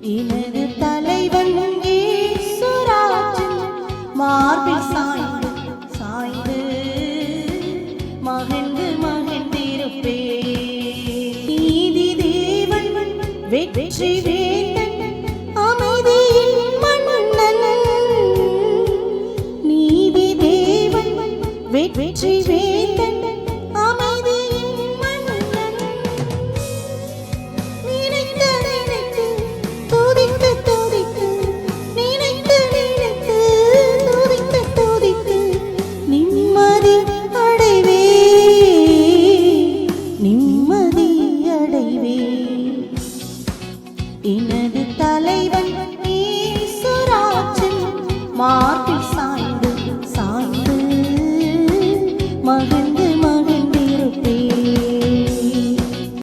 எனது தலைவன் இயேசுராஜன் மார்பில் சாய்ந்து சாய்ந்து மகிழ்ந்து மகிழ்ந்திருப்பே. நீதி தேவன் வெற்றி வேந்தன் அமைதியின் மன்னன். நீதி தேவன் வெற்றி வேந்தன் எனது தலைவன் இயேசுராஜன் மார்பில்